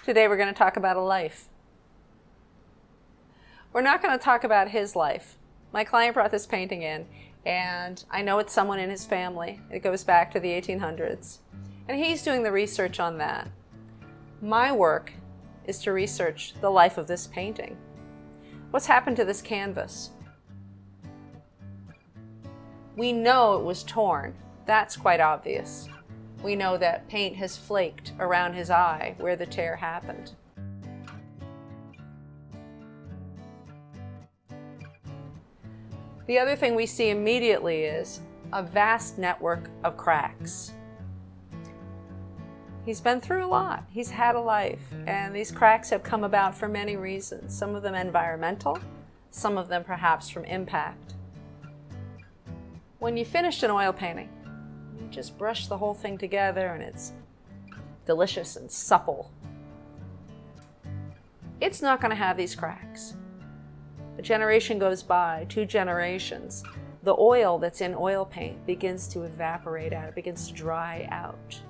Today we're going to talk about a life. We're not going to talk about his life. My client brought this painting in, and I know it's someone in his family. It goes back to the 1800s. And he's doing the research on that. My work is to research the life of this painting. What's happened to this canvas? We know it was torn. That's quite obvious. We know that paint has flaked around his eye where the tear happened. The other thing we see immediately is a vast network of cracks. He's been through a lot. He's had a life, and these cracks have come about for many reasons. Some of them environmental, some of them perhaps from impact. When you finished an oil painting, you just brush the whole thing together and it's delicious and supple. It's not going to have these cracks. A generation goes by, 2 generations, the oil that's in oil paint begins to evaporate out, it begins to dry out.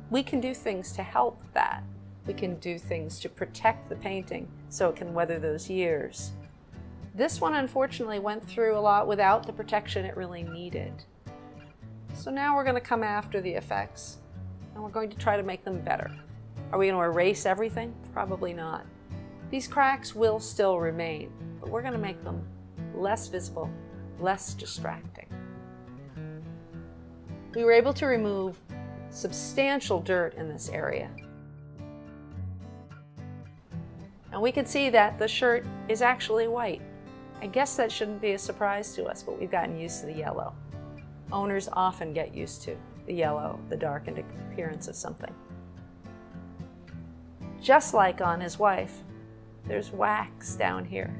We can do things to help that. We can do things to protect the painting so it can weather those years. This one unfortunately went through a lot without the protection it really needed. So now we're going to come after the effects and we're going to try to make them better. Are we going to erase everything? Probably not. These cracks will still remain, but we're going to make them less visible, less distracting. We were able to remove substantial dirt in this area. And we can see that the shirt is actually white. I guess that shouldn't be a surprise to us, but we've gotten used to the yellow. Owners often get used to the yellow, the darkened appearance of something. Just like on his wife, there's wax down here.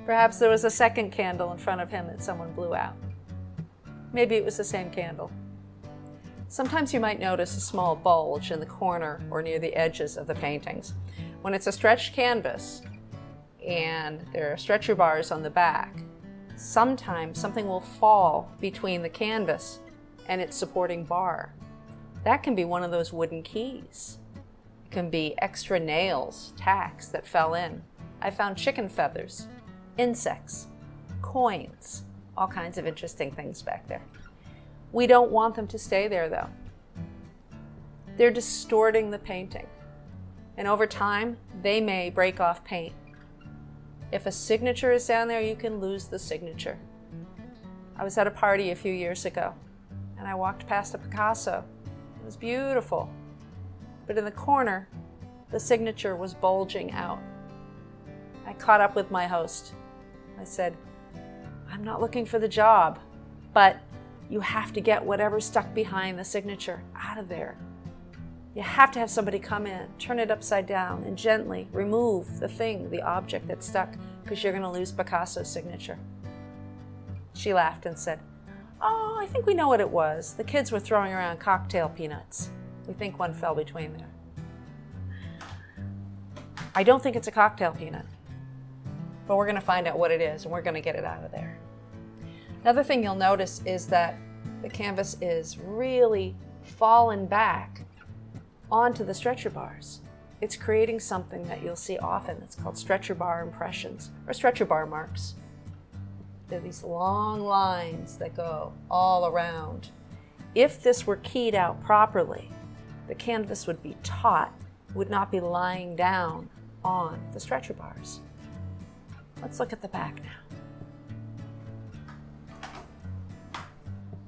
Perhaps there was a second candle in front of him that someone blew out. Maybe it was the same candle. Sometimes you might notice a small bulge in the corner or near the edges of the paintings. When it's a stretched canvas and there are stretcher bars on the back, sometimes something will fall between the canvas and its supporting bar. That can be one of those wooden keys. It can be extra nails, tacks that fell in. I found chicken feathers, insects, coins, all kinds of interesting things back there. We don't want them to stay there though. They're distorting the painting. And over time, they may break off paint. If a signature is down there, you can lose the signature. I was at a party a few years ago, and I walked past a Picasso. It was beautiful. But in the corner, the signature was bulging out. I caught up with my host. I said, I'm not looking for the job, but you have to get whatever's stuck behind the signature out of there. You have to have somebody come in, turn it upside down, and gently remove the thing, the object that's stuck, because you're going to lose Picasso's signature. She laughed and said, oh, I think we know what it was. The kids were throwing around cocktail peanuts. We think one fell between there. I don't think it's a cocktail peanut, but we're going to find out what it is, and we're going to get it out of there. Another thing you'll notice is that the canvas is really fallen back onto the stretcher bars. It's creating something that you'll see often. It's called stretcher bar impressions or stretcher bar marks. They're these long lines that go all around. If this were keyed out properly, the canvas would be taut, would not be lying down on the stretcher bars. Let's look at the back now.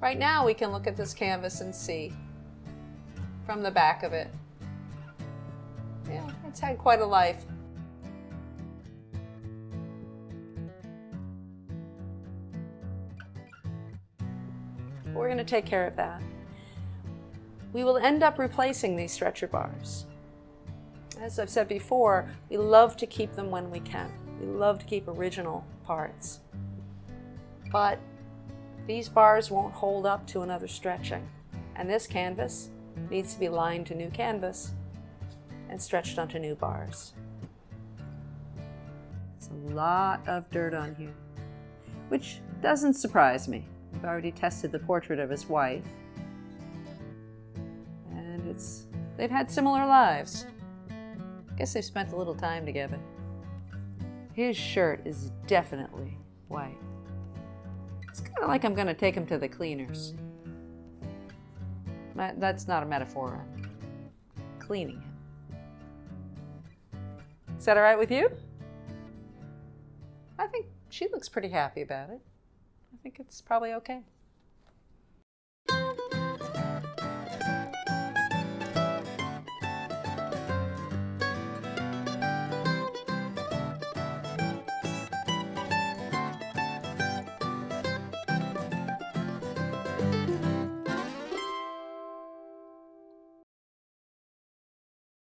Right now we can look at this canvas and see from the back of it. Yeah, it's had quite a life. We're going to take care of that. We will end up replacing these stretcher bars. As I've said before, we love to keep them when we can. We love to keep original parts. But these bars won't hold up to another stretching. And this canvas needs to be lined to new canvas and stretched onto new bars. There's a lot of dirt on here, which doesn't surprise me. I've already tested the portrait of his wife, and They've had similar lives. Guess they've spent a little time together. His shirt is definitely white. It's kind of like I'm going to take him to the cleaners. That's not a metaphor. I'm cleaning him. Is that all right with you? I think she looks pretty happy about it. I think it's probably okay.